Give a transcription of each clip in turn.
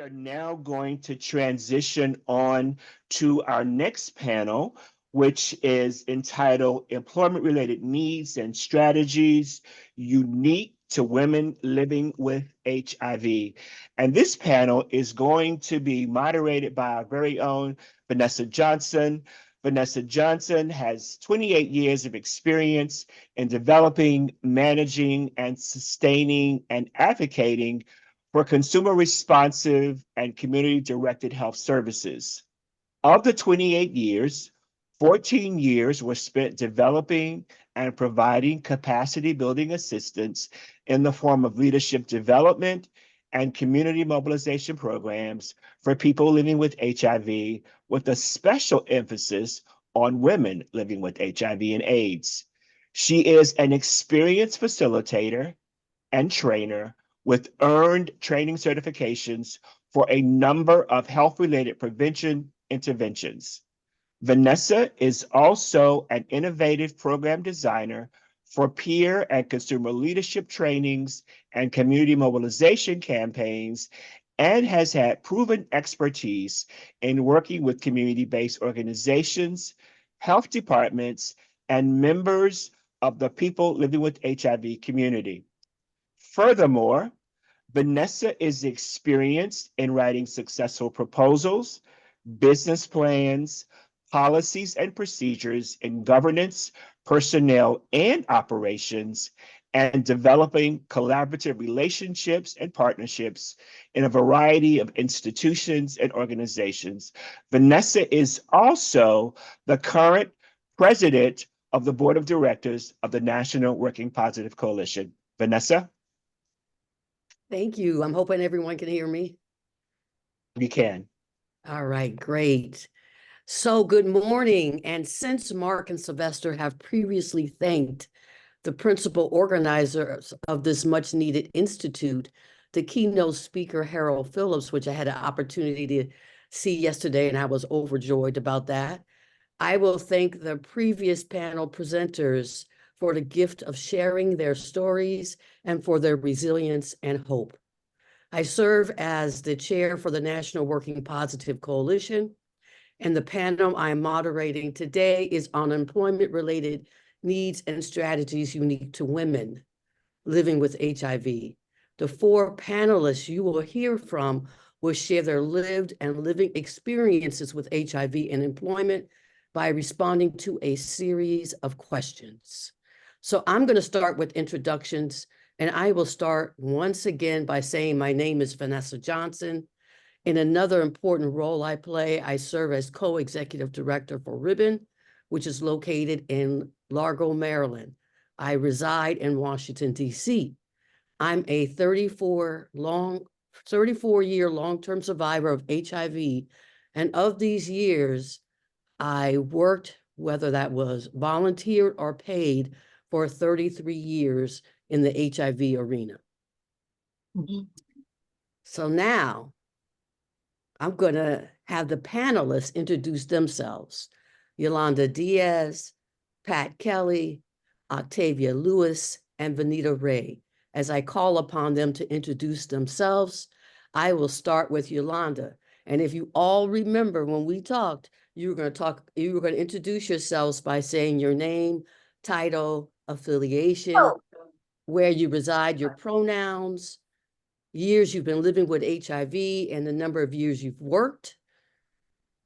are now going to transition on to our next panel, which is entitled Employment-Related Needs and Strategies Unique to Women Living with HIV. And this panel is going to be moderated by our very own Vanessa Johnson. Vanessa Johnson has 28 years of experience in developing, managing, and sustaining and advocating for consumer responsive and community-directed health services. Of the 28 years, 14 years were spent developing and providing capacity building assistance in the form of leadership development and community mobilization programs for people living with HIV, with a special emphasis on women living with HIV and AIDS. She is an experienced facilitator and trainer with earned training certifications for a number of health-related prevention interventions. Vanessa is also an innovative program designer for peer and consumer leadership trainings and community mobilization campaigns, and has had proven expertise in working with community-based organizations, health departments, and members of the people living with HIV community. Furthermore, Vanessa is experienced in writing successful proposals, business plans, policies and procedures in governance, personnel, and operations, and developing collaborative relationships and partnerships in a variety of institutions and organizations. Vanessa is also the current president of the board of directors of the National Working Positive Coalition. Vanessa? Thank you. I'm hoping everyone can hear me. You can. All right, great. So good morning. And since Mark and Sylvester have previously thanked the principal organizers of this much needed institute, the keynote speaker, Harold Phillips, which I had an opportunity to see yesterday, and I was overjoyed about that, I will thank the previous panel presenters for the gift of sharing their stories and for their resilience and hope. I serve as the chair for the National Working Positive Coalition, and the panel I'm moderating today is on employment-related needs and strategies unique to women living with HIV. The four panelists you will hear from will share their lived and living experiences with HIV and employment by responding to a series of questions. So I'm going to start with introductions, and I will start once again by saying my name is Vanessa Johnson. In another important role I play, I serve as co-executive director for Ribbon, which is located in Largo, Maryland. I reside in Washington, D.C. I'm a 34-year long-term survivor of HIV, and of these years, I worked, whether that was volunteered or paid, for 33 years in the HIV arena. Mm-hmm. So now I'm going to have the panelists introduce themselves. Yolanda Diaz, Pat Kelly, Octavia Lewis, and Vanita Ray. As I call upon them to introduce themselves, I will start with Yolanda. And if you all remember when we talked, you were going to introduce yourselves by saying your name, title, affiliation, where you reside, your pronouns, years you've been living with HIV, and the number of years you've worked,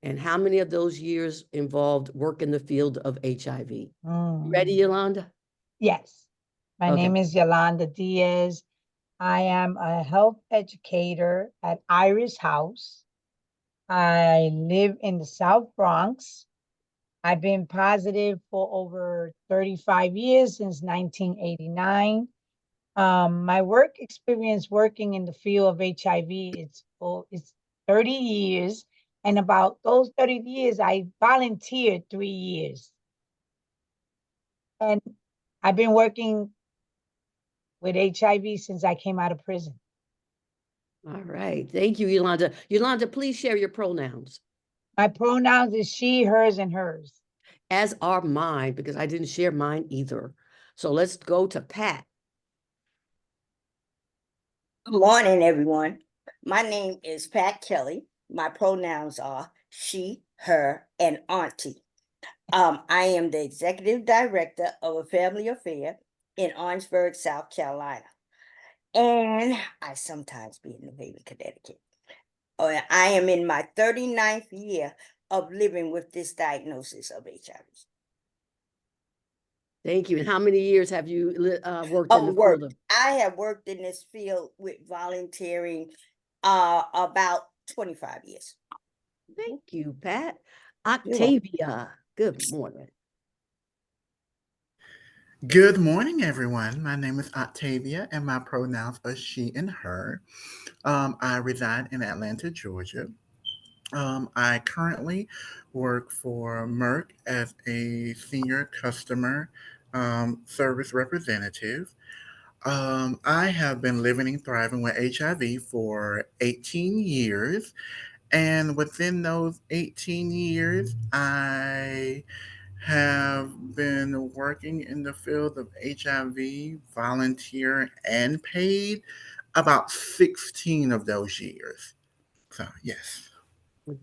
and how many of those years involved work in the field of HIV. Ready, Yolanda? Yes. My name is Yolanda Diaz. I am a health educator at Iris House. I live in the South Bronx. I've been positive for over 35 years, since 1989. My work experience working in the field of HIV, it's 30 years. And about those 30 years, I volunteered 3 years. And I've been working with HIV since I came out of prison. All right. Thank you, Yolanda. Yolanda, please share your pronouns. My pronouns is she, hers, and hers. As are mine, because I didn't share mine either. So let's go to Pat. Good morning, everyone. My name is Pat Kelly. My pronouns are she, her, and auntie. I am the executive director of a family affair in Orangeburg, South Carolina. And I sometimes be in New Haven, Connecticut. I am in my 39th year of living with this diagnosis of HIV. Thank you. And how many years have you worked in the field of? I have worked in this field with volunteering about 25 years. Thank you, Pat. Octavia, good morning. Good morning, everyone. My name is Octavia, and my pronouns are she and her. I reside in Atlanta, Georgia. I currently work for Merck as a senior customer service representative. I have been living and thriving with HIV for 18 years. And within those 18 years, I have been working in the field of HIV, volunteer and paid, about 16 of those years. So, yes.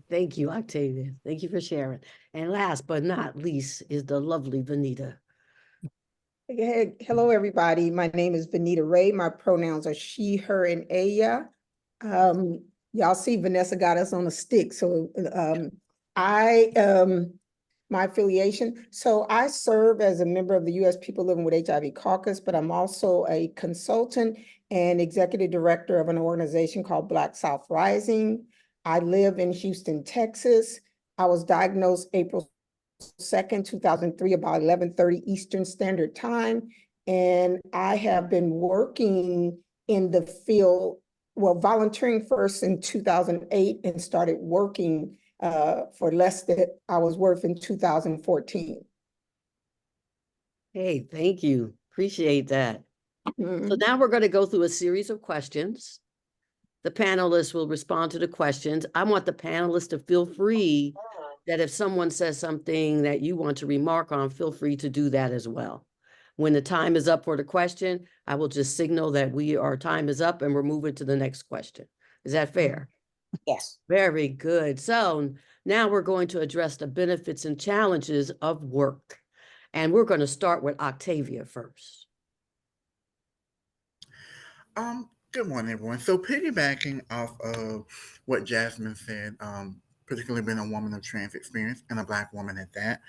Thank you, Octavia. Thank you for sharing. And last but not least is the lovely Vanita. Hello, everybody. My name is Vanita Ray. My pronouns are she, her, and Aya. Y'all see Vanessa got us on a stick. So my affiliation. So I serve as a member of the U.S. People Living with HIV Caucus, but I'm also a consultant and executive director of an organization called Black South Rising. I live in Houston, Texas. I was diagnosed April 2nd, 2003, about 11:30 Eastern Standard Time. And I have been working in the field, well, volunteering first in 2008 and started working for less than I was worth in 2014. Hey, thank you. Appreciate that. So now we're going to go through a series of questions. The panelists will respond to the questions. I want the panelists to feel free that if someone says something that you want to remark on, feel free to do that as well. When the time is up for the question, I will just signal that our time is up and we're moving to the next question. Is that fair? Yes. Very good. So now we're going to address the benefits and challenges of work. And we're going to start with Octavia first. Good morning, everyone. So piggybacking off of what Jasmine said, particularly being a woman of trans experience and a Black woman at that,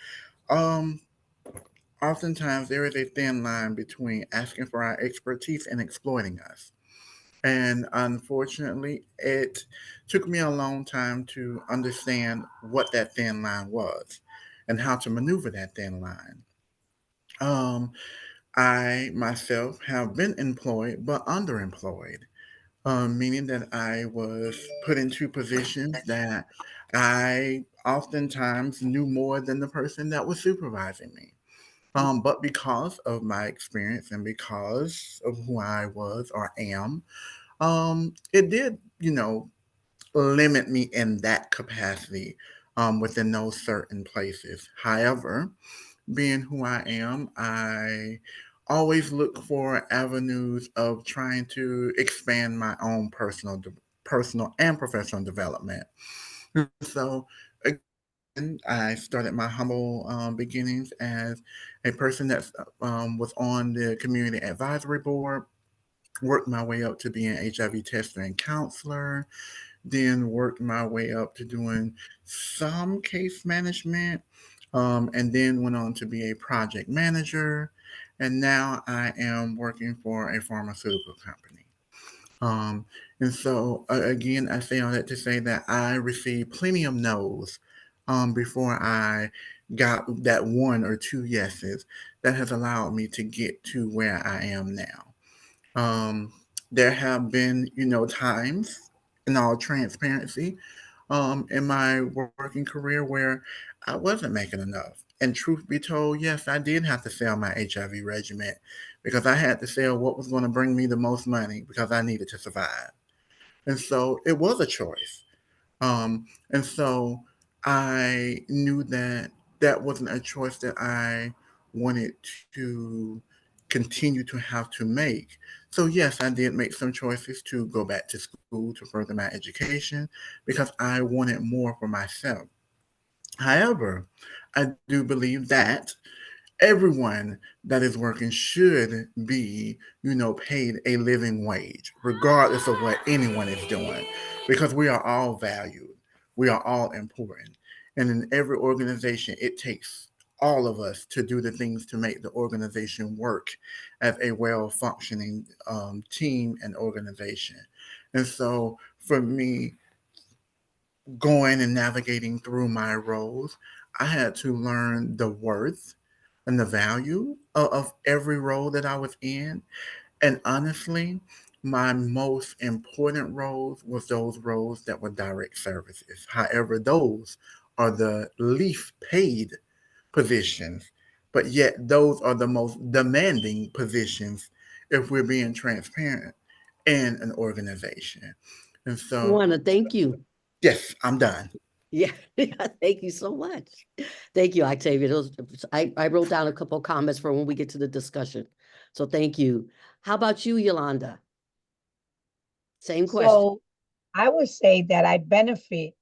oftentimes there is a thin line between asking for our expertise and exploiting us. And unfortunately, it took me a long time to understand what that thin line was and how to maneuver that thin line. I myself have been employed but underemployed, meaning that I was put into positions that I oftentimes knew more than the person that was supervising me. But because of my experience and because of who I was or am, it did, limit me in that capacity within those certain places. However, being who I am, I always look for avenues of trying to expand my own personal and professional development. So again, I started my humble beginnings as a person that was on the community advisory board, worked my way up to being an HIV tester and counselor, then worked my way up to doing some case management, and then went on to be a project manager. And now I am working for a pharmaceutical company. And so, again, I say all that to say that I received plenty of no's before I got that one or two yeses that has allowed me to get to where I am now. Um, there have been, times in all transparency, in my working career where I wasn't making enough. And truth be told, yes, I did have to sell my HIV regimen because I had to sell what was going to bring me the most money because I needed to survive. And so it was a choice. And so I knew that that wasn't a choice that I wanted to continue to have to make. So yes, I did make some choices to go back to school to further my education because I wanted more for myself. However, I do believe that everyone that is working should be, paid a living wage, regardless of what anyone is doing, because we are all valued. We are all important. And in every organization, it takes all of us to do the things to make the organization work as a well functioning team and organization. And so for me, going and navigating through my roles, I had to learn the worth and the value of every role that I was in. And honestly, my most important roles was those roles that were direct services. However, those are the least paid positions, but yet those are the most demanding positions if we're being transparent in an organization. And so, Juana, thank you. yes, I'm done. Yeah, thank you so much. Thank you, Octavia. I wrote down a couple comments for when we get to the discussion. So thank you. How about you, Yolanda? Same question. So I would say that I benefit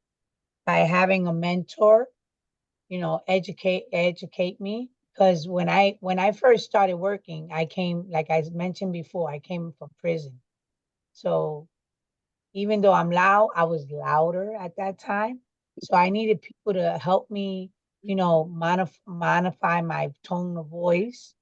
by having a mentor, educate me. Because when I first started working, I came, like I mentioned before, I came from prison. So even though I'm loud, I was louder at that time. So I needed people to help me, modify my tone of voice,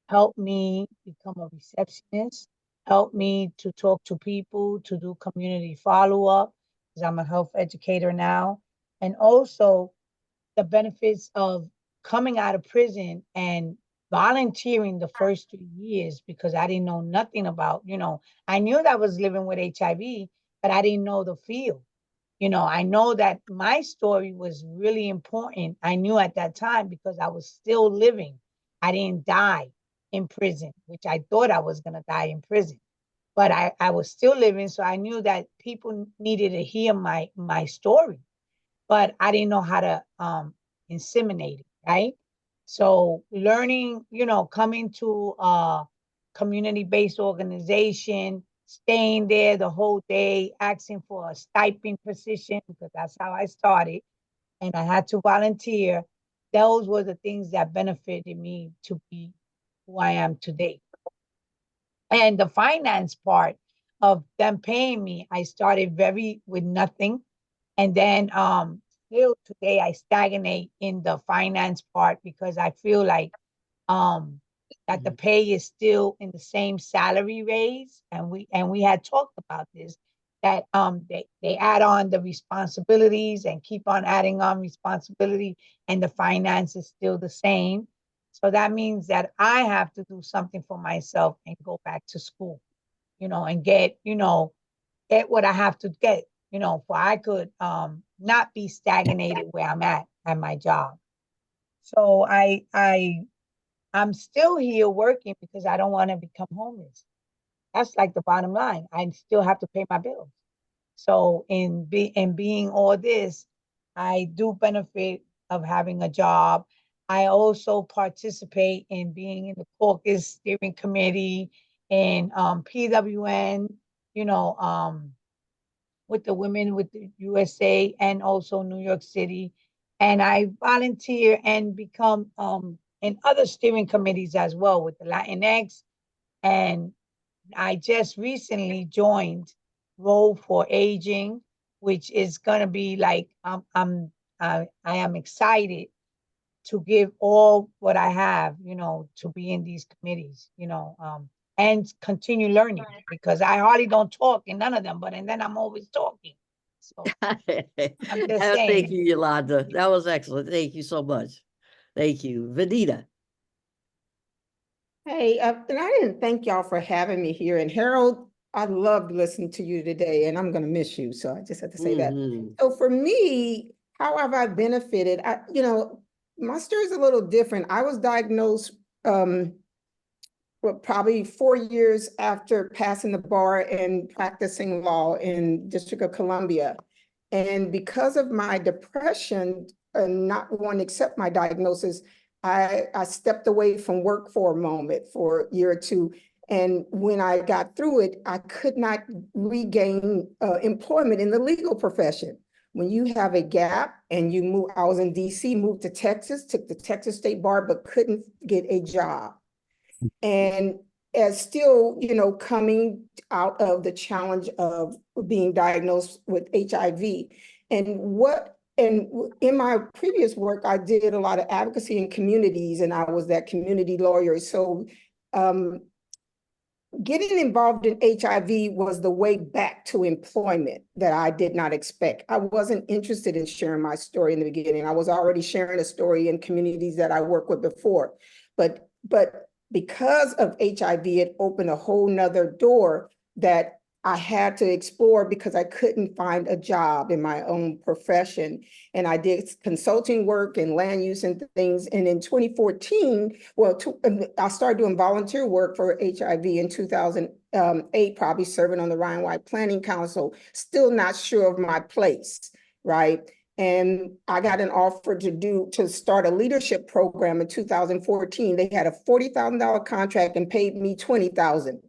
help me become a receptionist, help me to talk to people, to do community follow-up, because I'm a health educator now. And also the benefits of coming out of prison and volunteering the first 3 years, because I didn't know nothing about, I knew that I was living with HIV, but I didn't know the field. I know that my story was really important. I knew at that time because I was still living. I didn't die in prison, which I thought I was going to die in prison. But I was still living, so I knew that people needed to hear my story, but I didn't know how to inseminate it, right? So learning, coming to a community-based organization, staying there the whole day, asking for a stipend position, because that's how I started, and I had to volunteer. Those were the things that benefited me to be who I am today. And the finance part of them paying me, I started with nothing. And then still today I stagnate in the finance part because I feel like um that the pay is still in the same salary raise. And we had talked about this, that they add on the responsibilities and keep on adding on responsibility, and the finance is still the same. So that means that I have to do something for myself and go back to school, and get what I have to get, for I could not be stagnated where I'm at my job. So I'm still here working because I don't want to become homeless. That's like the bottom line. I still have to pay my bills. So in being all this, I do benefit of having a job. I also participate in being in the caucus steering committee and PWN, you know, with the women with the USA and also New York City. And I volunteer and become in other steering committees as well with the Latinx. And I just recently joined Role for Aging, which is gonna be like I am excited to give all what I have, to be in these committees, and continue learning, because I hardly don't talk in none of them, and then I'm always talking. So I'm just saying. Thank you, Yolanda. That was excellent. Thank you so much. Thank you. Vanita. Hey, and I didn't thank y'all for having me here. And Harold, I loved listening to you today, and I'm going to miss you. So I just had to say that. So for me, how have I benefited? My story is a little different. I was diagnosed probably 4 years after passing the bar and practicing law in District of Columbia. And because of my depression and not wanting to accept my diagnosis, I stepped away from work for a moment, for a year or two. And when I got through it, I could not regain employment in the legal profession. When you have a gap and you move, I was in DC, moved to Texas, took the Texas State Bar, but couldn't get a job. And as still, coming out of the challenge of being diagnosed with HIV. And in my previous work, I did a lot of advocacy in communities, and I was that community lawyer. So getting involved in HIV was the way back to employment that I did not expect. I wasn't interested in sharing my story in the beginning. I was already sharing a story in communities that I worked with before. But because of HIV, it opened a whole nother door that I had to explore because I couldn't find a job in my own profession. And I did consulting work and land use and things. And in 2014, I started doing volunteer work for HIV in 2008, probably serving on the Ryan White Planning Council, still not sure of my place, right? And I got an offer to start a leadership program in 2014. They had a $40,000 contract and paid me $20,000.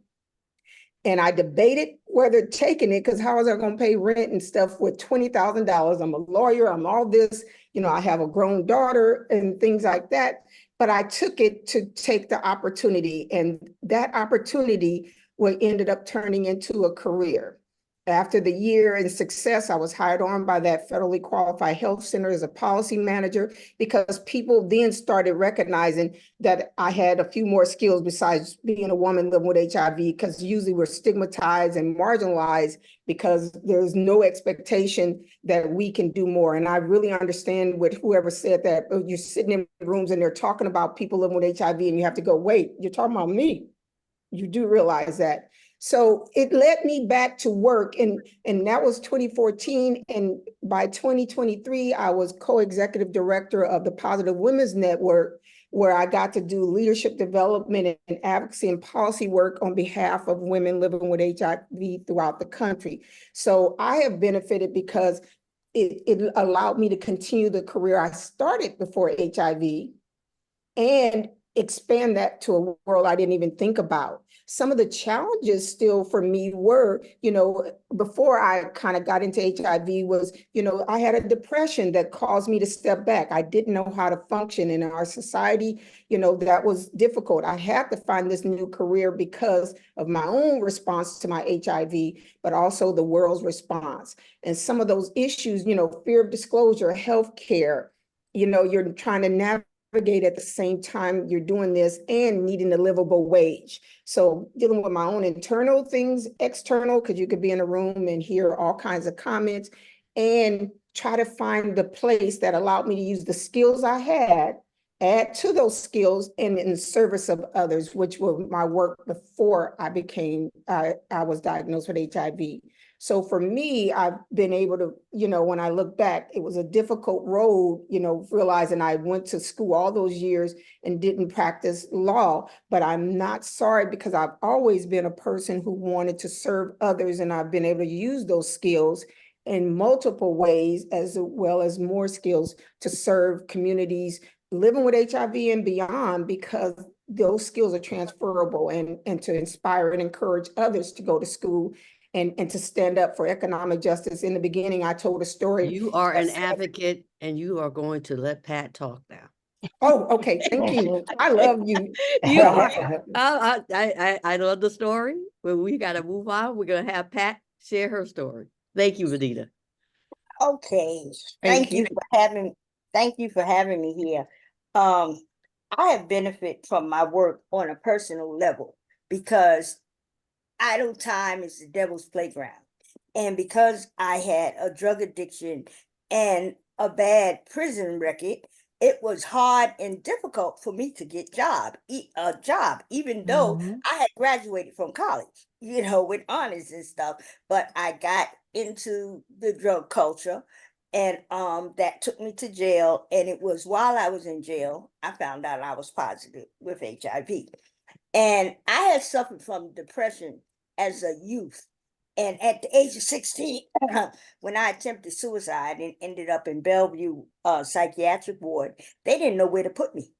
And I debated whether taking it, because how was I going to pay rent and stuff with $20,000? I'm a lawyer, I'm all this, I have a grown daughter and things like that. But I took it to take the opportunity, and that opportunity ended up turning into a career. After the year and success, I was hired on by that federally qualified health center as a policy manager, because people then started recognizing that I had a few more skills besides being a woman living with HIV, because usually we're stigmatized and marginalized because there's no expectation that we can do more. And I really understand what whoever said that. You're sitting in rooms and they're talking about people living with HIV and you have to go, wait, you're talking about me. You do realize that. So it led me back to work, and that was 2014. And by 2023, I was co-executive director of the Positive Women's Network, where I got to do leadership development and advocacy and policy work on behalf of women living with HIV throughout the country. So I have benefited because it allowed me to continue the career I started before HIV and expand that to a world I didn't even think about. Some of the challenges still for me were, before I kind of got into HIV was, I had a depression that caused me to step back. I didn't know how to function in our society. That was difficult. I had to find this new career because of my own response to my HIV, but also the world's response. And some of those issues, fear of disclosure, healthcare, you're trying to navigate at the same time you're doing this and needing a livable wage. So dealing with my own internal things, external, because you could be in a room and hear all kinds of comments, and try to find the place that allowed me to use the skills I had, add to those skills, and in service of others, which was my work before I was diagnosed with HIV. So for me, I've been able to, when I look back, it was a difficult road, realizing I went to school all those years and didn't practice law, but I'm not sorry, because I've always been a person who wanted to serve others, and I've been able to use those skills in multiple ways, as well as more skills to serve communities living with HIV and beyond, because those skills are transferable, and to inspire and encourage others to go to school and to stand up for economic justice. In the beginning, I told a story. You are an advocate, and you are going to let Pat talk now. Oh, okay. Thank you. I love you. You are. I love the story, but we got to move on. We're going to have Pat share her story. Thank you, Vanita. Okay. Thank you. Thank you for having me here. I have benefit from my work on a personal level, because idle time is the devil's playground. And because I had a drug addiction and a bad prison record, it was hard and difficult for me to get a job, even though I had graduated from college, with honors and stuff. But I got into the drug culture, and that took me to jail. And it was while I was in jail, I found out I was positive with HIV. And I had suffered from depression as a youth. And at the age of 16, when I attempted suicide and ended up in Bellevue psychiatric ward, they didn't know where to put me,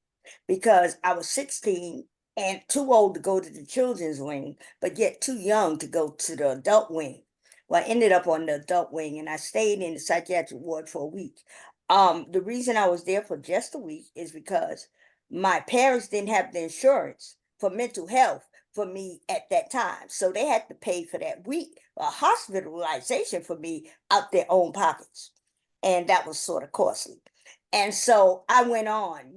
because I was 16 and too old to go to the children's wing, but yet too young to go to the adult wing. Well, I ended up on the adult wing and I stayed in the psychiatric ward for a week. The reason I was there for just a week is because my parents didn't have the insurance for mental health for me at that time. So they had to pay for that week, hospitalization for me out their own pockets. And that was sort of costly. And so I went on,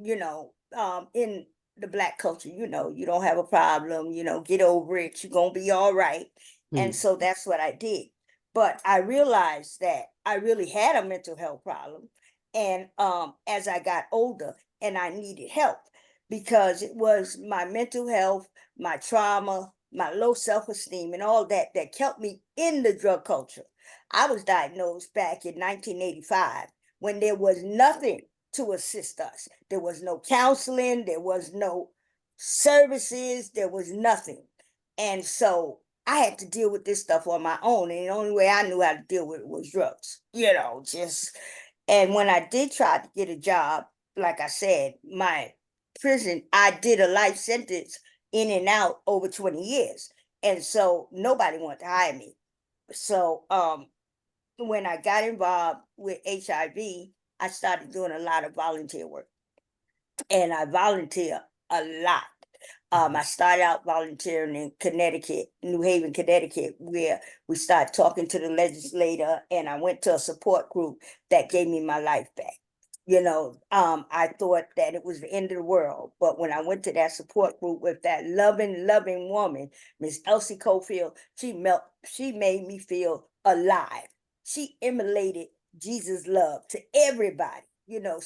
in the Black culture, you don't have a problem, get over it, you're going to be all right. And so that's what I did. But I realized that I really had a mental health problem. And as I got older and I needed help because it was my mental health, my trauma, my low self-esteem and all that that kept me in the drug culture. I was diagnosed back in 1985 when there was nothing to assist us. There was no counseling, there was no services, there was nothing. And so I had to deal with this stuff on my own. And the only way I knew how to deal with it was drugs, just. And when I did try to get a job, like I said, my prison, I did a life sentence in and out over 20 years. And so nobody wanted to hire me. So when I got involved with HIV, I started doing a lot of volunteer work. And I volunteer a lot. I started out volunteering in Connecticut, New Haven, Connecticut, where we started talking to the legislator, and I went to a support group that gave me my life back. I thought that it was the end of the world, but when I went to that support group with that loving woman, Miss Elsie Cofield, she made me feel alive. She emulated Jesus' love to everybody.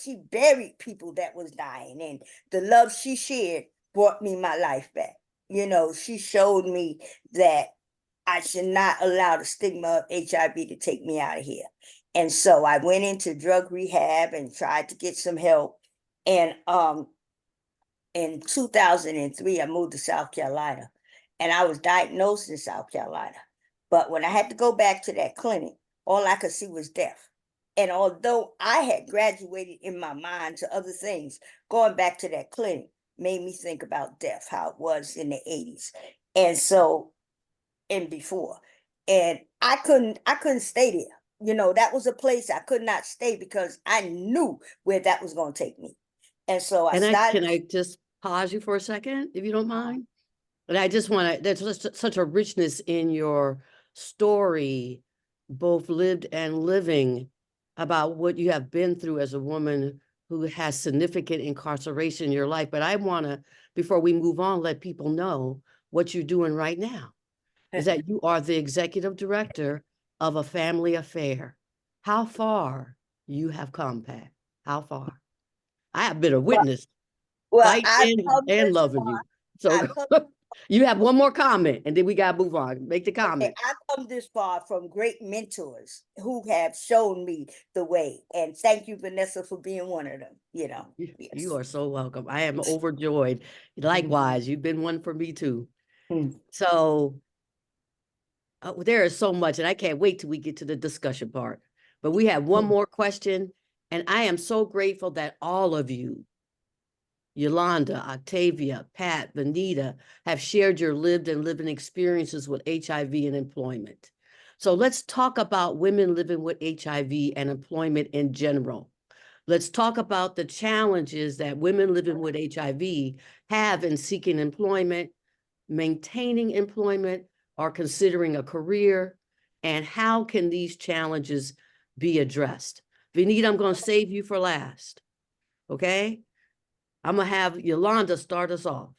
She buried people that was dying, and the love she shared brought me my life back. She showed me that I should not allow the stigma of HIV to take me out of here. And so I went into drug rehab and tried to get some help. And in 2003, I moved to South Carolina and I was diagnosed in South Carolina. But when I had to go back to that clinic, all I could see was death. And although I had graduated in my mind to other things, going back to that clinic made me think about death, how it was in the 80s. And so, and before. And I couldn't stay there. That was a place I could not stay because I knew where that was going to take me. And so I started. Can I just pause you for a second, if you don't mind? And I just want to, there's just such a richness in your story, both lived and living, about what you have been through as a woman who has significant incarceration in your life. But I want to, before we move on, let people know what you're doing right now. Is that you are the executive director of a family affair. How far you have come, Pat? How far? I have been a witness, Well, fighting and loving you. So you have one more comment and then we got to move on. Make the comment. Okay, I've come this far from great mentors who have shown me the way. And thank you, Vanessa, for being one of them. Yes. You are so welcome. I am overjoyed. Likewise, you've been one for me too. So there is so much, and I can't wait till we get to the discussion part. But we have one more question, and I am so grateful that all of you, Yolanda, Octavia, Pat, Benita, have shared your lived and living experiences with HIV and employment. So let's talk about women living with HIV and employment in general. Let's talk about the challenges that women living with HIV have in seeking employment, maintaining employment, or considering a career, and how can these challenges be addressed? Vinita, I'm going to save you for last, okay? I'm going to have Yolanda start us off.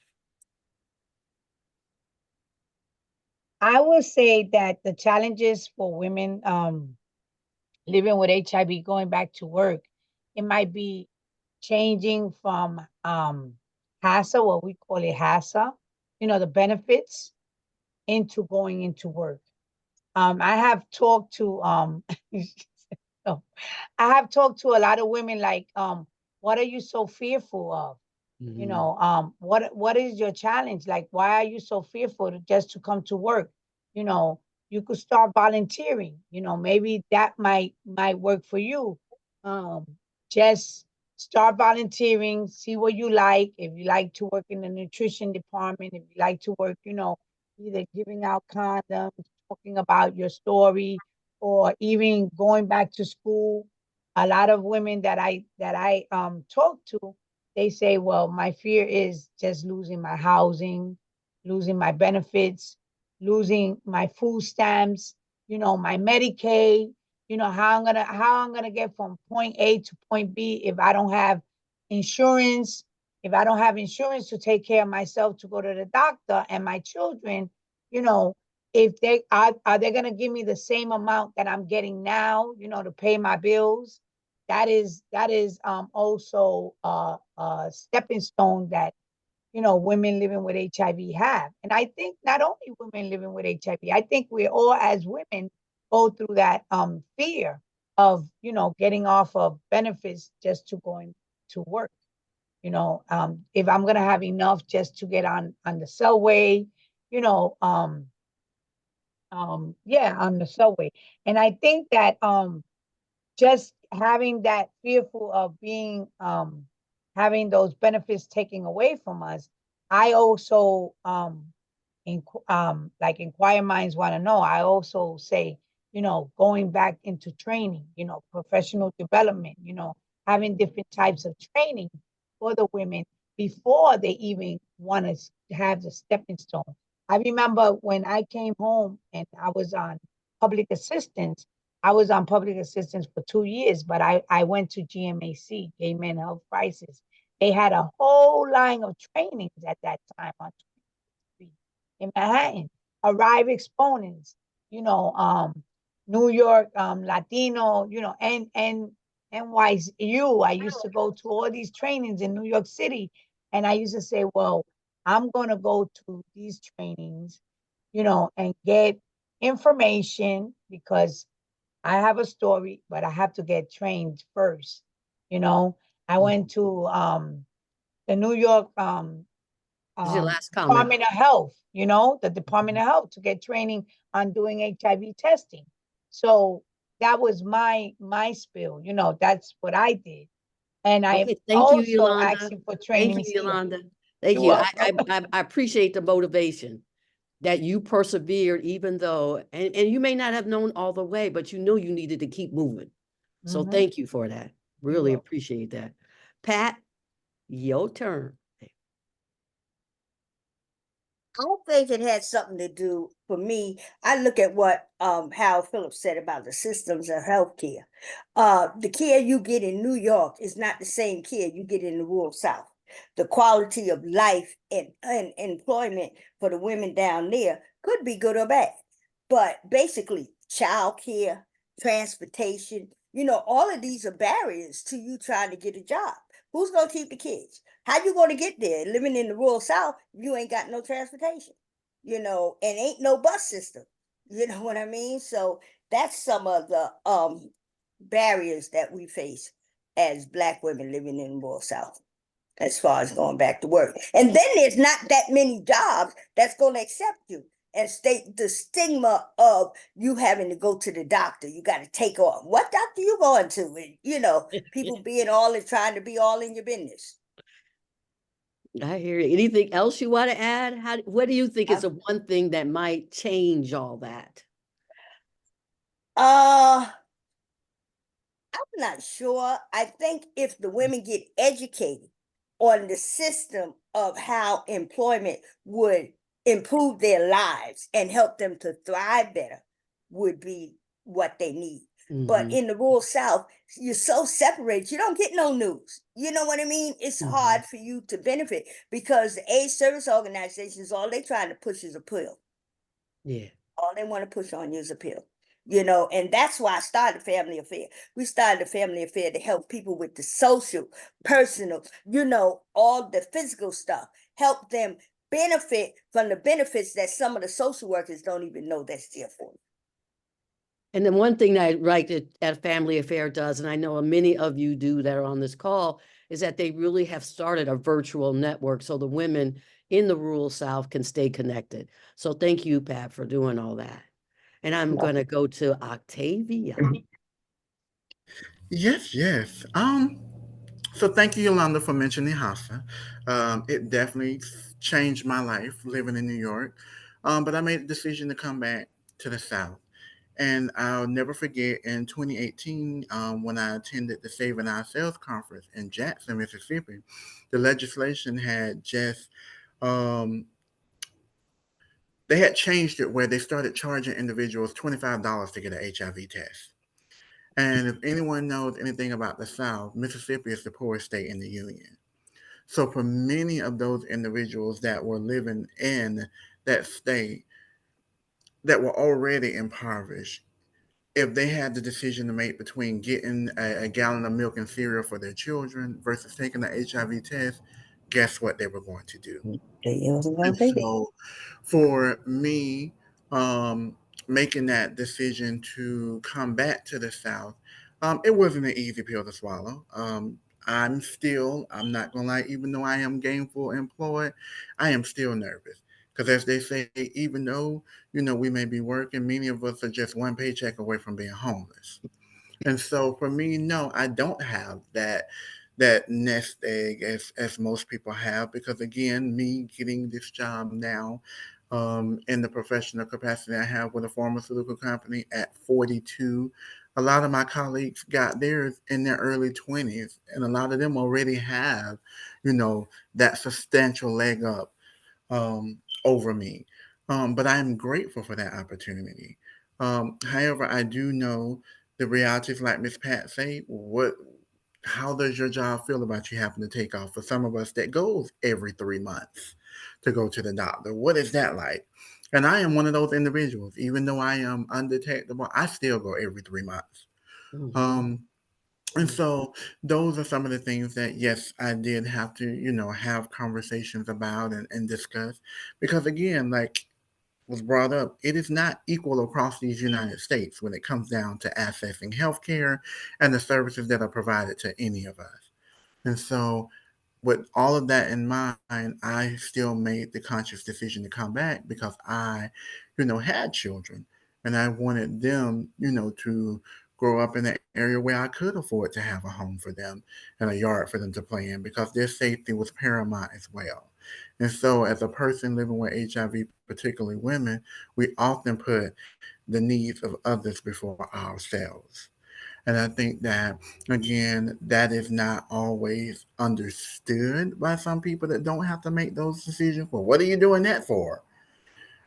I would say that the challenges for women living with HIV going back to work, it might be changing from HASA, what we call it HASA, the benefits, into going into work. I have talked to I have talked to a lot of women like, what are you so fearful of? What is your challenge? Like, why are you so fearful just to come to work? You could start volunteering. Maybe that might work for you. Just start volunteering, see what you like. If you like to work in the nutrition department, if you like to work, either giving out condoms, talking about your story, or even going back to school. A lot of women that I talk to, they say, well, my fear is just losing my housing, losing my benefits, losing my food stamps, my Medicaid, how I'm gonna get from point A to point B if I don't have insurance, if I don't have insurance to take care of myself, to go to the doctor, and my children, you know, if they are they gonna give me the same amount that I'm getting now, to pay my bills? That is also a stepping stone that women living with HIV have. And I think not only women living with HIV, I think we all as women go through that fear of, getting off of benefits just to going to work. If I'm gonna have enough just to get on the subway, you know, yeah, on the subway. And I think that just having that fearful of being having those benefits taken away from us, I also like inquire minds want to know, I also say, going back into training, professional development, having different types of training for the women before they even want to have the stepping stone. I remember when I came home and I was on public assistance. I was on public assistance for 2 years, but I went to GMAC, Gay Men Health Crisis. They had a whole line of trainings at that time on 20th Street in Manhattan. Arrive exponents, New York Latino, and NYU. I used to go to all these trainings in New York City, and I used to say, well, I'm going to go to these trainings, and get information because I have a story, but I have to get trained first. I went to the New York This is your last comment. Department of Health, the Department of Health to get training on doing HIV testing. So that was my spill, that's what I did. And I Okay, thank you, also Yolanda. asking for Thank trainings you, here. Yolanda. Thank You're you. I welcome. appreciate the motivation that you persevered, even though, and you may not have known all the way, but you know you needed to keep moving. So Mhm. thank you for that. Really welcome. appreciate that. Pat, your turn. I think it had something to do for me. I look at what Hal Phillips said about the systems of healthcare. The care you get in New York is not the same care you get in the rural South. The quality of life and employment for the women down there could be good or bad. But basically, childcare, transportation, all of these are barriers to you trying to get a job. Who's gonna keep the kids? How you gonna get there? Living in the rural South, you ain't got no transportation, and ain't no bus system. You know what I mean? So that's some of the barriers that we face as Black women living in the rural South, as far as going back to work. And then there's not that many jobs that's gonna accept you. And state the stigma of you having to go to the doctor. You got to take off. What doctor you going to? And, people being all and trying to be all in your business. I hear you. Anything else you want to add? What do you think is the one thing that might change all that? I'm not sure. I think if the women get educated on the system of how employment would improve their lives and help them to thrive better would be what they need. But in the rural South, you're so separated, you don't get no news. You know what I mean? It's hard for you to benefit because the AIDS service organizations, all they trying to push is a pill. Yeah. All they want to push on you is a pill. And that's why I started Family Affair. We started a Family Affair to help people with the social, personal, all the physical stuff, help them benefit from the benefits that some of the social workers don't even know that's there for. And then one thing that I like at Family Affair does, and I know many of you do that are on this call, is that they really have started a virtual network so the women in the rural South can stay connected. So thank you, Pat, for doing all that. And I'm going to go to Octavia. Yes. So thank you, Yolanda, for mentioning HASA. It definitely changed my life living in New York. But I made the decision to come back to the South. And I'll never forget in 2018, when I attended the Saving Ourselves conference in Jackson, Mississippi, the legislation had just, um, they had changed it where they started charging individuals $25 to get an HIV test. And if anyone knows anything about the South, Mississippi is the poorest state in the union. So for many of those individuals that were living in that state that were already impoverished, if they had the decision to make between getting a gallon of milk and cereal for their children versus taking the HIV test, guess what they were going to do? They wasn't gonna And take it. so for me, um, making that decision to come back to the South, it wasn't an easy pill to swallow. I'm not gonna lie, even though I am gainful employed, I am still nervous. Because as they say, even though, we may be working, many of us are just one paycheck away from being homeless. And so for me, no, I don't have that nest egg as most people have, because again, me getting this job now, in the professional capacity I have with a pharmaceutical company at 42, a lot of my colleagues got theirs in their early 20s, and a lot of them already have, that substantial leg up, over me. But I am grateful for that opportunity. However, I do know the realities, like Miss Pat say. How does your job feel about you having to take off? For some of us, that goes every 3 months to go to the doctor. What is that like? And I am one of those individuals. Even though I am undetectable, I still go every 3 months. Mhm. Um, and so those are some of the things that, yes, I did have to, have conversations about and discuss. Because again, like was brought up, it is not equal across these United States when it comes down to accessing healthcare and the services that are provided to any of us. And so with all of that in mind, I still made the conscious decision to come back because I, had children and I wanted them, to grow up in an area where I could afford to have a home for them and a yard for them to play in, because their safety was paramount as well. And so, as a person living with HIV, particularly women, we often put the needs of others before ourselves. And I think that, again, that is not always understood by some people that don't have to make those decisions. Well, what are you doing that for?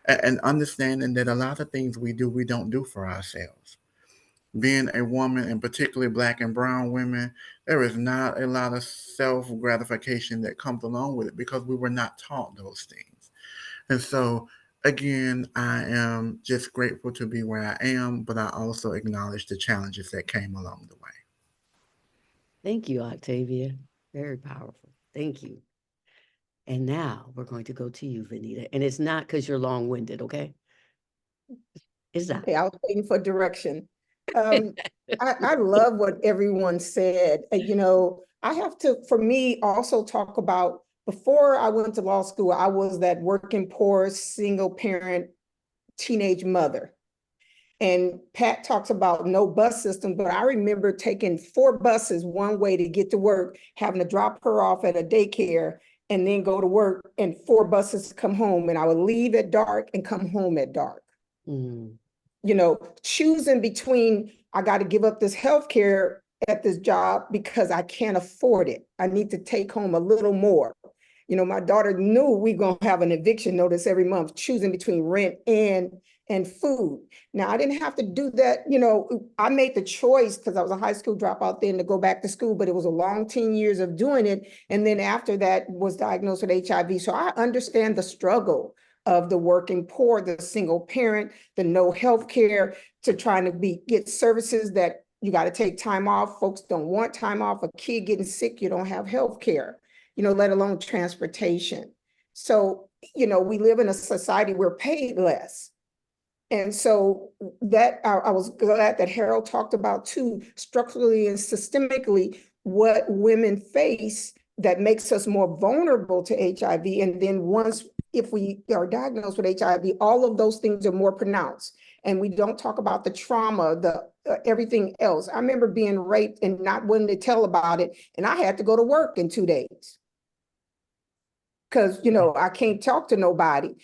And understanding that a lot of things we do, we don't do for ourselves. Being a woman, and particularly Black and brown women, there is not a lot of self gratification that comes along with it because we were not taught those things. And so, again, I am just grateful to be where I am, but I also acknowledge the challenges that came along the way. Thank you, Octavia. Very powerful. Thank you. And now we're going to go to you, Vanita. And it's not because you're long-winded, okay? It's not. Okay, I was waiting for direction. I love what everyone said. I have to, for me, also talk about, before I went to law school, I was that working poor, single parent, teenage mother. And Pat talks about no bus system, but I remember taking 4 buses one way to get to work, having to drop her off at a daycare and then go to work, and 4 buses to come home. And I would leave at dark and come home at dark. Mm. Choosing between, I got to give up this healthcare at this job because I can't afford it. I need to take home a little more. My daughter knew we going to have an eviction notice every month, choosing between rent and food. Now, I didn't have to do that. I made the choice because I was a high school dropout then to go back to school, but it was a long 10 years of doing it. And then after that was diagnosed with HIV. So I understand the struggle of the working poor, the single parent, the no health care, to trying to get services that you got to take time off. Folks don't want time off. A kid getting sick, you don't have health care, let alone transportation. So, we live in a society where paid less. And so that I was glad that Harold talked about too, structurally and systemically, what women face that makes us more vulnerable to HIV. And then if we are diagnosed with HIV, all of those things are more pronounced. And we don't talk about the trauma, the everything else. I remember being raped and not wanting to tell about it, and I had to go to work in 2 days. Because, I can't talk to nobody.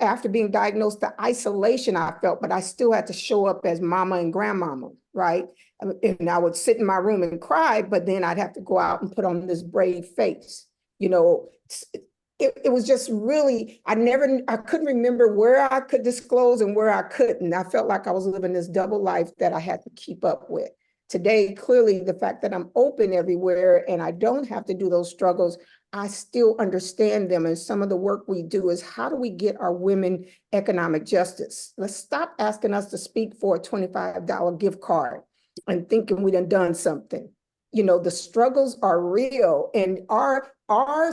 After being diagnosed, the isolation I felt, but I still had to show up as mama and grandmama, right? And I would sit in my room and cry, but then I'd have to go out and put on this brave face. It was just really, I couldn't remember where I could disclose and where I couldn't. I felt like I was living this double life that I had to keep up with. Today, clearly, the fact that I'm open everywhere and I don't have to do those struggles, I still understand them. And some of the work we do is how do we get our women economic justice? Let's stop asking us to speak for a $25 gift card and thinking we done something. The struggles are real, and our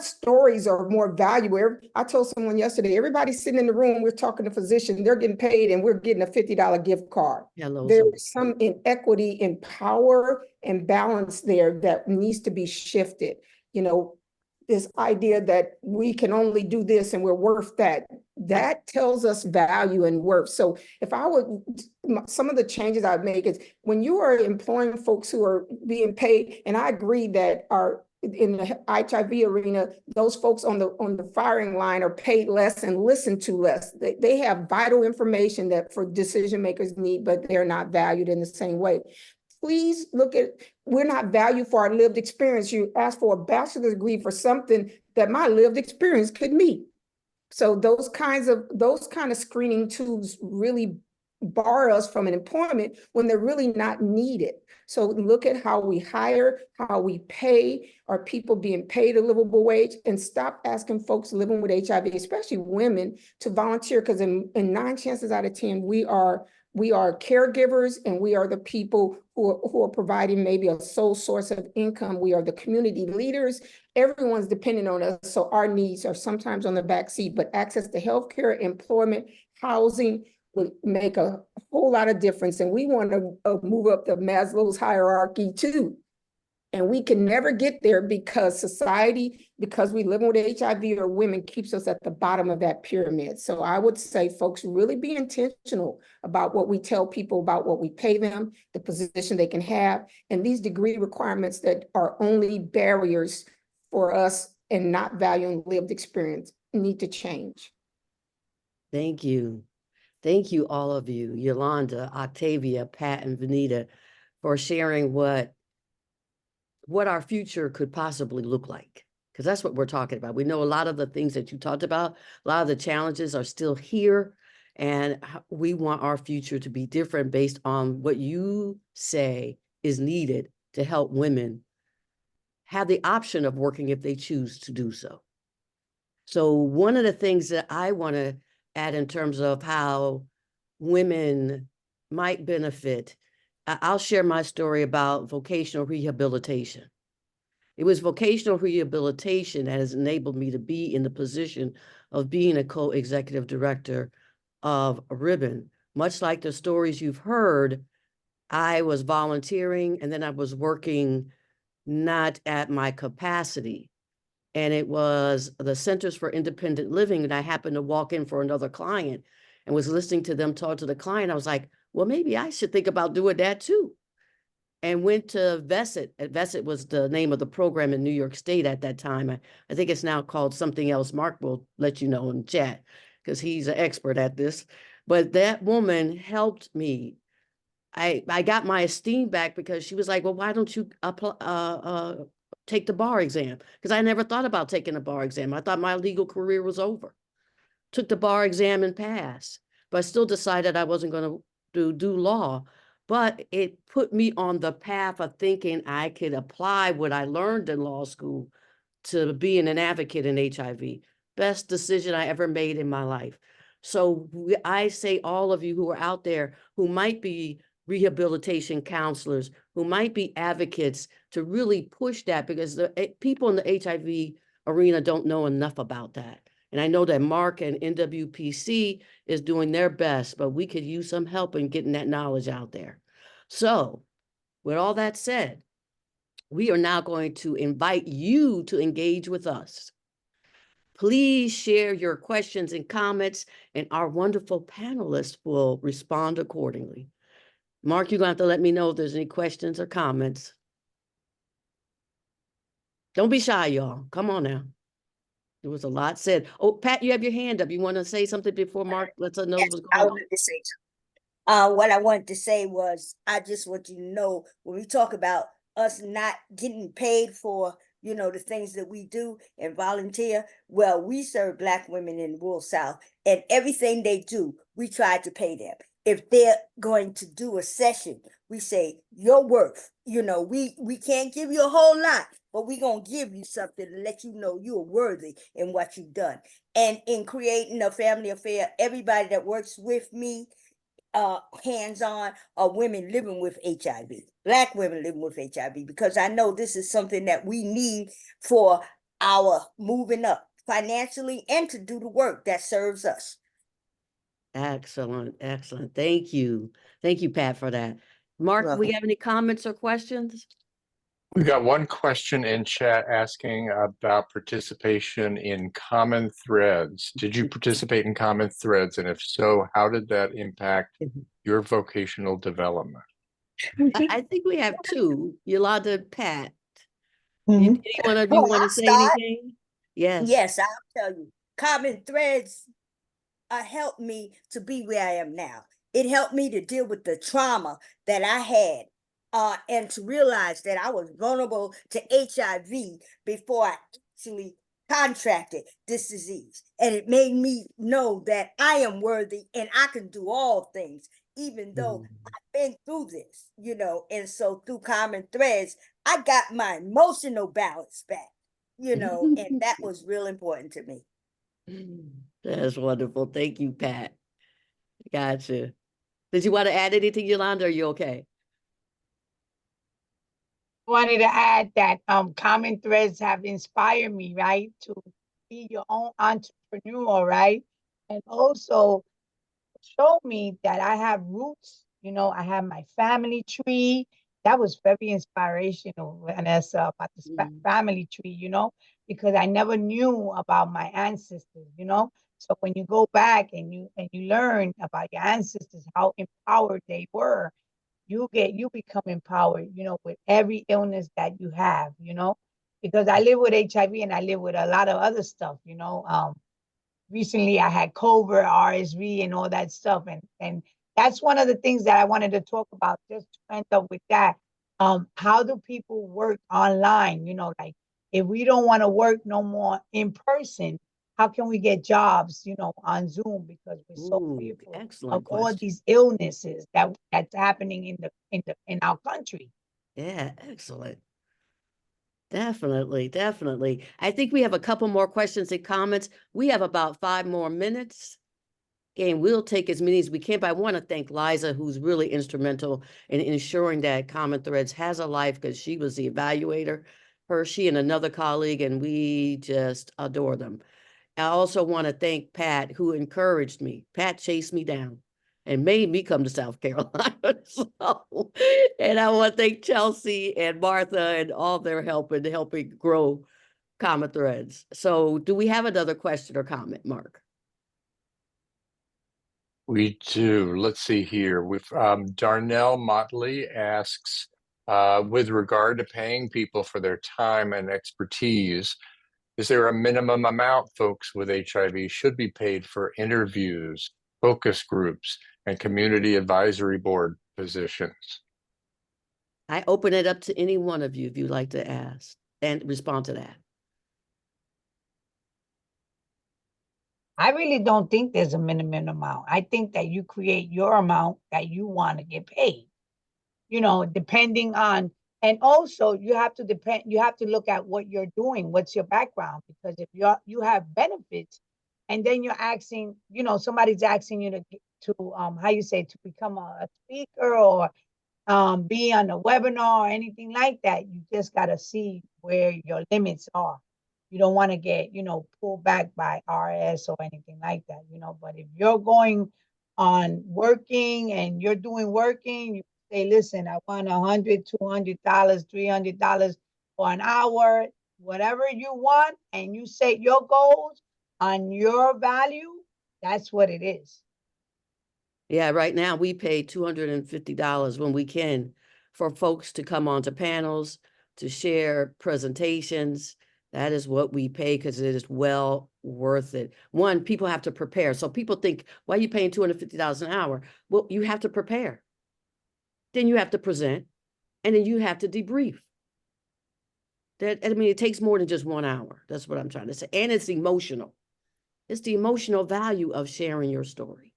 stories are more valuable. I told someone yesterday, everybody sitting in the room, we're talking to physicians, they're getting paid and we're getting a $50 gift card. There's some inequity in power and balance there that needs to be shifted. This idea that we can only do this and we're worth that tells us value and worth. So if I would, some of the changes I'd make is when you are employing folks who are being paid, and I agree that are in the HIV arena, those folks on the firing line are paid less and listened to less. They have vital information that for decision makers need, but they're not valued in the same way. Please look at, we're not valued for our lived experience. You ask for a bachelor's degree for something that my lived experience could meet. So those kind of screening tools really bar us from an employment when they're really not needed. So look at how we hire, how we pay, are people being paid a livable wage, and stop asking folks living with HIV, especially women, to volunteer, because in 9 chances out of 10, we are caregivers, and we are the people who are providing maybe a sole source of income. We are the community leaders. Everyone's dependent on us, so our needs are sometimes on the back seat, but access to healthcare, employment, housing would make a whole lot of difference. And we want to move up the Maslow's hierarchy too. And we can never get there because society, because we live with HIV or women, keeps us at the bottom of that pyramid. So I would say folks really be intentional about what we tell people, about what we pay them, the position they can have, and these degree requirements that are only barriers for us and not valuing lived experience need to change. Thank you. Thank you, all of you, Yolanda, Octavia, Pat, and Vanita, for sharing what our future could possibly look like, because that's what we're talking about. We know a lot of the things that you talked about, a lot of the challenges are still here, and we want our future to be different based on what you say is needed to help women have the option of working if they choose to do so. So one of the things that I want to add in terms of how women might benefit, I'll share my story about vocational rehabilitation. It was vocational rehabilitation that has enabled me to be in the position of being a co-executive director of Ribbon. Much like the stories you've heard, I was volunteering and then I was working not at my capacity. And it was the Centers for Independent Living, and I happened to walk in for another client and was listening to them talk to the client. I was like, well, maybe I should think about doing that too. And went to VESIT. VESIT was the name of the program in New York State at that time. I think it's now called something else. Mark will let you know in chat because he's an expert at this. But that woman helped me. I got my esteem back because she was like, well, why don't you take the bar exam? Because I never thought about taking a bar exam. I thought my legal career was over. Took the bar exam and passed, but I still decided I wasn't going to do law. But it put me on the path of thinking I could apply what I learned in law school to being an advocate in HIV. Best decision I ever made in my life. So I say all of you who are out there who might be rehabilitation counselors, who might be advocates, to really push that, because the people in the HIV arena don't know enough about that. And I know that Mark and NWPC is doing their best, but we could use some help in getting that knowledge out there. So with all that said, we are now going to invite you to engage with us. Please share your questions and comments, and our wonderful panelists will respond accordingly. Mark, you're going to have to let me know if there's any questions or comments. Don't be shy, y'all. Come on now. There was a lot said. Oh, Pat, you have your hand up. You want to say something before Mark lets us know Yes, what's I going on? wanted to say what I wanted to say was, I just want you to know, when we talk about us not getting paid for, the things that we do and volunteer, well, we serve Black women in the rural South, and everything they do, we try to pay them. If they're going to do a session, we say, your worth, we can't give you a whole lot, but we're going to give you something to let you know you're worthy in what you've done. And in creating a family affair, everybody that works with me, hands-on, are women living with HIV, Black women living with HIV, because I know this is something that we need for our moving up financially and to do the work that serves us. Excellent, excellent. Thank you. Thank you, Pat, for that. Mark, Welcome. we have any comments or questions? We've got one question in chat asking about participation in common threads. Did you participate in common threads? And if so, how did that impact your vocational development? I think we have two, Yolanda and Pat. Mhm. Any one of you want to I'll say start. anything? Yes. Yes, I'll tell you. Common threads helped me to be where I am now. It helped me to deal with the trauma that I had, and to realize that I was vulnerable to HIV before I actually contracted this disease. And it made me know that I am worthy and I can do all things, even though I've been through this, And so through common threads, I got my emotional balance back, and that was real important to me. That's wonderful. Thank you, Pat. Gotcha. Did you want to add anything, Yolanda? Are you okay? Wanted to add that common threads have inspired me, right, to be your own entrepreneur, right, and also show me that I have roots. I have my family tree. That was very inspirational, Vanessa, about the family tree, because I never knew about my ancestors. So when you go back and you learn about your ancestors, how empowered they were, you become empowered, with every illness that you have, because I live with HIV and I live with a lot of other stuff, recently I had COVID, RSV, and all that stuff. And that's one of the things that I wanted to talk about, just to end up with that. How do people work online? Like, if we don't want to work no more in person, how can we get jobs, on Zoom? Because we're so fearful of Excellent all question. these illnesses that's happening in our country. Yeah, excellent. Definitely, definitely. I think we have a couple more questions and comments. We have about 5 more minutes, and we'll take as many as we can. But I want to thank Liza, who's really instrumental in ensuring that Common Threads has a life, because she was the evaluator, she and another colleague, and we just adore them. I also want to thank Pat, who encouraged me. Pat chased me down and made me come to South Carolina. And I want to thank Chelsea and Martha and all their help in helping grow Common Threads. So do we have another question or comment, Mark? We do. Let's see here. With Darnell Motley asks, with regard to paying people for their time and expertise, is there a minimum amount folks with HIV should be paid for interviews, focus groups, and community advisory board positions? I open it up to any one of you if you'd like to ask and respond to that. I really don't think there's a minimum amount. I think that you create your amount that you want to get paid, depending on, and also you have to look at what you're doing, what's your background, because if you have benefits and then you're asking, somebody's asking you to how you say, to become a speaker or be on a webinar or anything like that, you just got to see where your limits are. You don't want to get, pulled back by RS or anything like that, but if you're going on working and you're doing working, you say, listen, I want $100, $200, $300 for an hour, whatever you want, and you set your goals on your value, that's what it is. Yeah, right now we pay $250 when we can for folks to come onto panels, to share presentations. That is what we pay because it is well worth it. One, people have to prepare. So people think, why are you paying $250 an hour? Well, you have to prepare. Then you have to present, and then you have to debrief. I mean, it takes more than just 1 hour. That's what I'm trying to say. And it's emotional. It's the emotional value of sharing your story.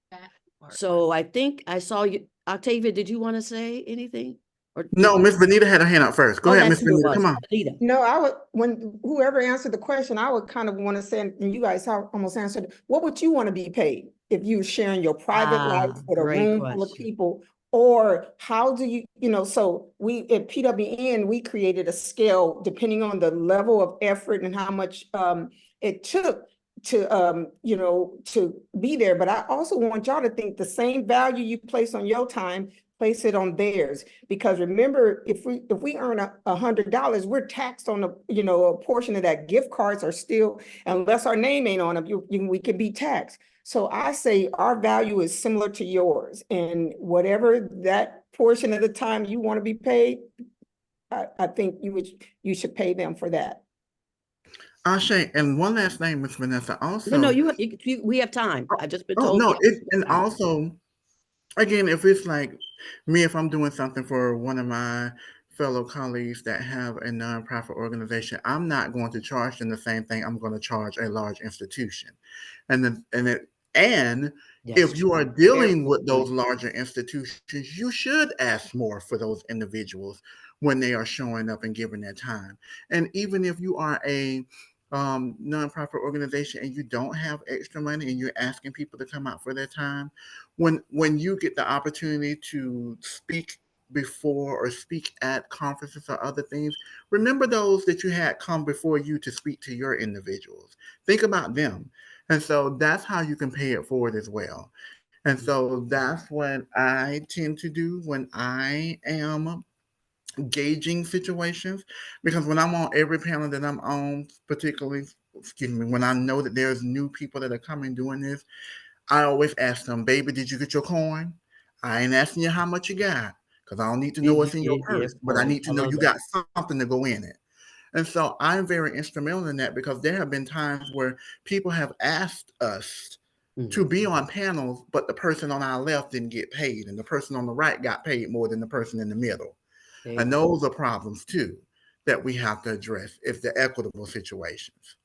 So I think I saw you, Octavia, did you want to say anything? Or No, Miss Benita had her hand up first. Go ahead, that's Miss who it Benita. was, Come on. Anita. No, I would, when whoever answered the question, I would kind of want to say, and you guys have almost answered, what would you want to be paid if you were sharing your private life with a Great room full of question. people? Or how do you, so we at PWN, we created a scale depending on the level of effort and how much it took to to be there. But I also want y'all to think the same value you place on your time, place it on theirs. Because remember, if we earn $100, we're taxed on a portion of that. Gift cards are still, unless our name ain't on them, we can be taxed. So I say our value is similar to yours, and whatever that portion of the time you want to be paid, I think you should pay them for that. Ashe, and one last thing, Miss Vanessa. Also, No, we have time. I just been oh told. no, and also, again, if it's like me, if I'm doing something for one of my fellow colleagues that have a nonprofit organization, I'm not going to charge them the same thing I'm going to charge a large institution. And Yes, if you are true. dealing with those larger institutions, you should ask more for those individuals when they are showing up and giving their time. And even if you are a nonprofit organization and you don't have extra money and you're asking people to come out for their time, when you get the opportunity to speak before or speak at conferences or other things, remember those that you had come before you to speak to your individuals. Think about them. And so that's how you can pay it forward as well. And so that's what I tend to do when I am gauging situations, because when I'm on every panel that I'm on, particularly, excuse me, when I know that there's new people that are coming doing this, I always ask them, baby, did you get your coin? I ain't asking you how much you got, because I don't need to know Did what's you in your get your purse, but I coin? need to I know love you that. got something to go in it. And so I'm very instrumental in that, because there have been times where people have asked us to be on panels, but the person on our left didn't get paid, and the person on the right got paid more than the person in the middle. And those are problems too that we have to address if they're equitable situations.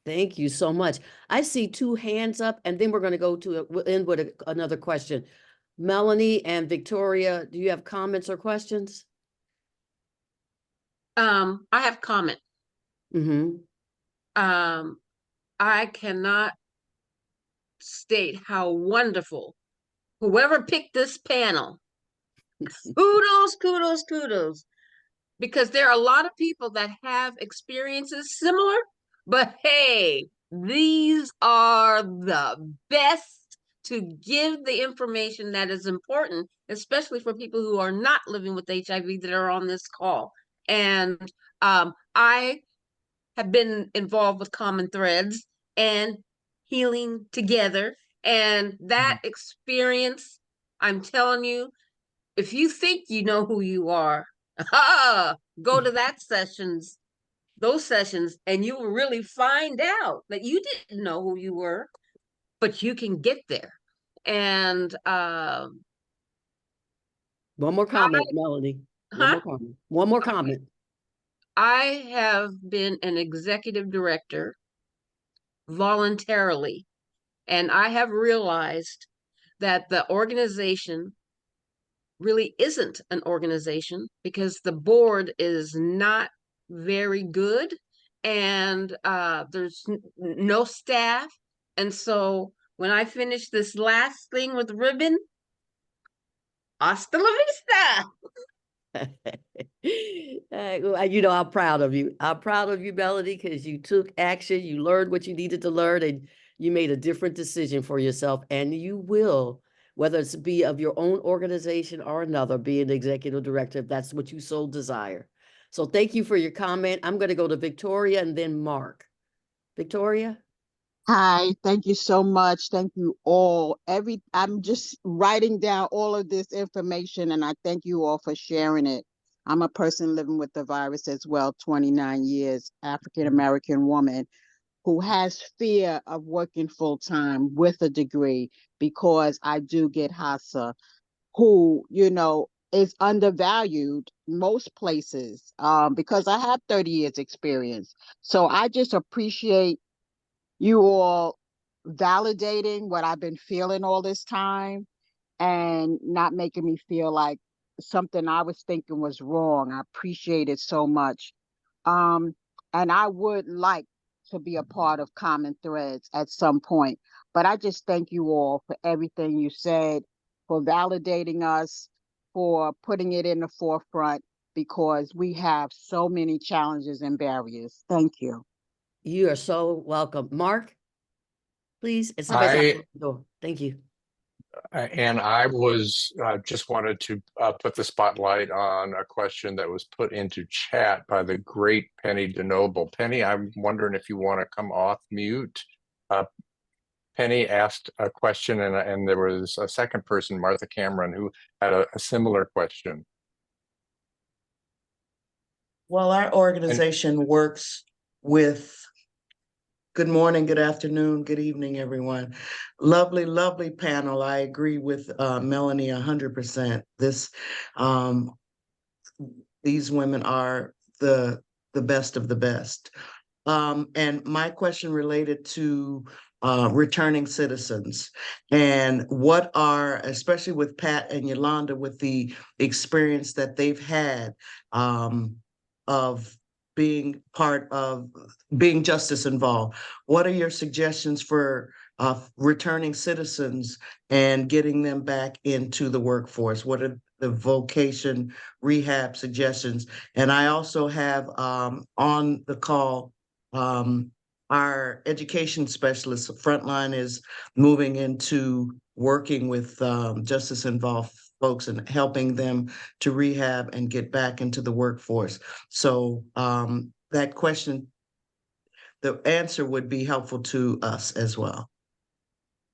Thank you so much. I see 2 hands up, and then we're going to go to we'll end with another question. Melanie and Victoria, do you have comments or questions? I have comment. Mm-hmm. I cannot state how wonderful whoever picked this panel. Kudos. Because there are a lot of people that have experiences similar, but hey, these are the best to give the information that is important, especially for people who are not living with HIV that are on this call. And I have been involved with Common Threads and Healing Together. And that experience, I'm telling you, if you think you know who you are, go to those sessions, and you will really find out that you didn't know who you were, but you can get there. And one more comment, Melanie. One more comment. I have been an executive director voluntarily, and I have realized that the organization really isn't an organization because the board is not very good, and there's no staff. And so when I finish this last thing with ribbon, hasta la vista. I'm proud of you. I'm proud of you, Melody, because you took action, you learned what you needed to learn, and you made a different decision for yourself. And you will, whether it's be of your own organization or another, be an executive director if that's what you so desire. So thank you for your comment. I'm going to go to Victoria and then Mark. Victoria? Hi, thank you so much. Thank you all. I'm just writing down all of this information and I thank you all for sharing it. I'm a person living with the virus as well, 29 years, African American woman who has fear of working full time with a degree because I do get HASA, who, is undervalued most places because I have 30 years experience. So I just appreciate you all validating what I've been feeling all this time and not making me feel like something I was thinking was wrong. I appreciate it so much. Um, and I would like to be a part of Common Threads at some point. But I just thank you all for everything you said, for validating us, for putting it in the forefront, because we have so many challenges and barriers. Thank you. You are so welcome. Mark, please, and somebody's I at the door. Thank you. And I was just wanted to put the spotlight on a question that was put into chat by the great Penny DeNoble. Penny, I'm wondering if you want to come off mute. Penny asked a question, and there was a second person, Martha Cameron, who had a similar question. Well, our organization works with, good morning, good afternoon, good evening, everyone. Lovely, lovely panel. I agree with Melanie 100%. These women are the best of the best. And my question related to returning citizens and what are, especially with Pat and Yolanda, with the experience that they've had of being part of being justice involved. What are your suggestions for returning citizens and getting them back into the workforce? What are the vocation rehab suggestions? And I also have on the call our education specialist. Frontline is moving into working with justice involved folks and helping them to rehab and get back into the workforce. So that question, the answer would be helpful to us as well.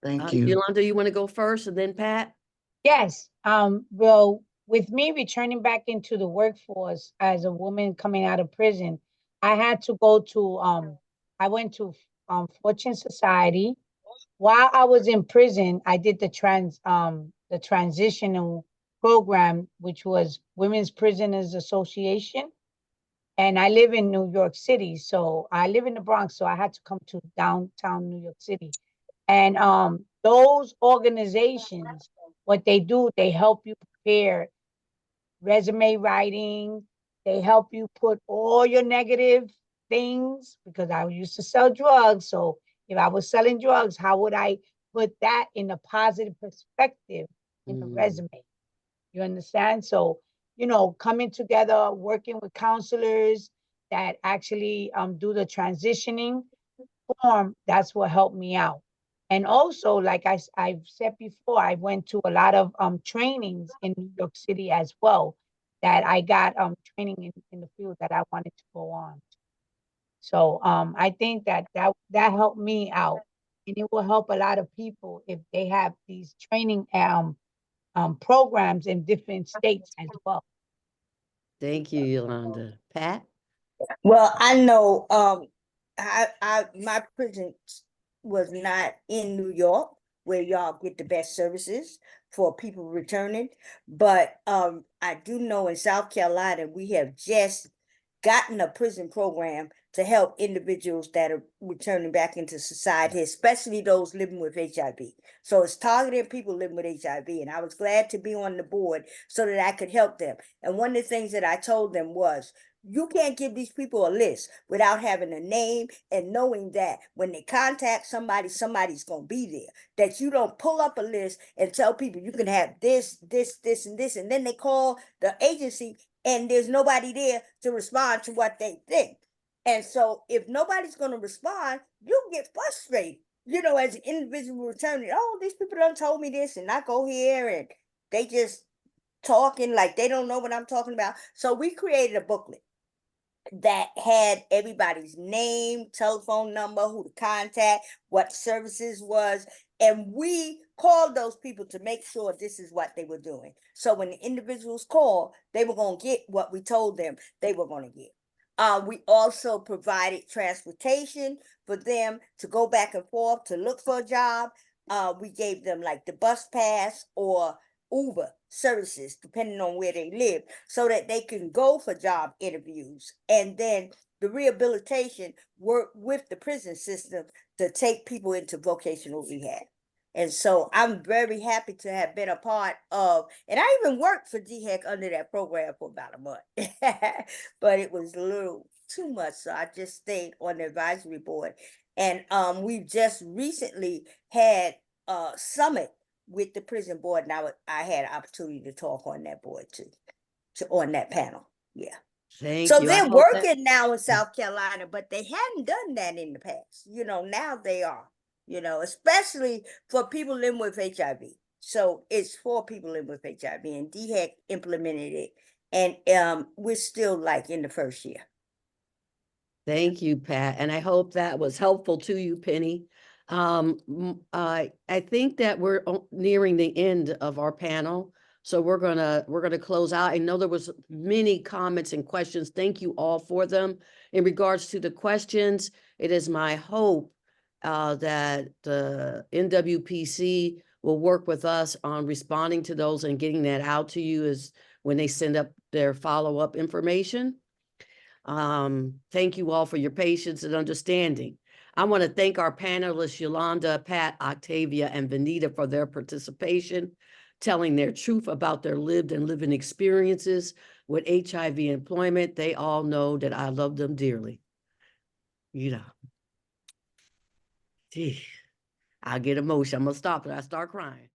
Thank you. Yolanda, you want to go first and then Pat? Yes. Well, with me returning back into the workforce as a woman coming out of prison, I had to go to I went to Fortune Society. While I was in prison, I did the transitional program, which was Women's Prisoners Association. And I live in New York City. So I live in the Bronx, so I had to come to downtown New York City. And those organizations, what they do, they help you prepare resume writing. They help you put all your negative things, because I used to sell drugs. So if I was selling drugs, how would I put that in a positive perspective in the resume? You understand? So, coming together, working with counselors that actually do the transitioning form, that's what helped me out. And also, like I've said before, I went to a lot of trainings in New York City as well, that I got training in the field that I wanted to go on. So I think that helped me out, and it will help a lot of people if they have these training programs in different states as well. Thank you, Yolanda. Pat? Well, I know my prison was not in New York, where y'all get the best services for people returning, but I do know in South Carolina we have just gotten a prison program to help individuals that are returning back into society, especially those living with HIV. So it's targeting people living with HIV, and I was glad to be on the board so that I could help them. And one of the things that I told them was, you can't give these people a list without having a name and knowing that when they contact somebody, somebody's going to be there. That you don't pull up a list and tell people you can have this, this, this, and this, and then they call the agency and there's nobody there to respond to what they think. And so if nobody's going to respond, you get frustrated, as an individual returning. Oh, these people done told me this, and I go here and they just talking like they don't know what I'm talking about. So we created a booklet. that had everybody's name, telephone number, who to contact, what services was. And we called those people to make sure this is what they were doing. So when the individuals called, they were going to get what we told them they were going to get. We also provided transportation for them to go back and forth to look for a job. We gave them like the bus pass or Uber services, depending on where they live, so that they can go for job interviews. And then the rehabilitation work with the prison system to take people into vocational rehab. And so I'm very happy to have been a part of, and I even worked for DHEC under that program for about a month, but it was a little too much. So I just stayed on the advisory board. And we've just recently had a summit with the prison board. And I had an opportunity to talk on that board too, on that panel. Yeah. Thank So you. they're working now in South Carolina, but they hadn't done that in the past. Now they are, especially for people living with HIV. So it's for people living with HIV, and DHEC implemented it. And we're still like in the first year. Thank you, Pat. And I hope that was helpful to you, Penny. I think that we're nearing the end of our panel. So we're gonna close out. I know there was many comments and questions. Thank you all for them. In regards to the questions, it is my hope that the NWPC will work with us on responding to those and getting that out to you as when they send up their follow-up information. Thank you all for your patience and understanding. I want to thank our panelists, Yolanda, Pat, Octavia, and Vanita for their participation, telling their truth about their lived and living experiences with HIV employment. They all know that I love them dearly. Gee, I get emotional. I'm gonna stop it. I start crying.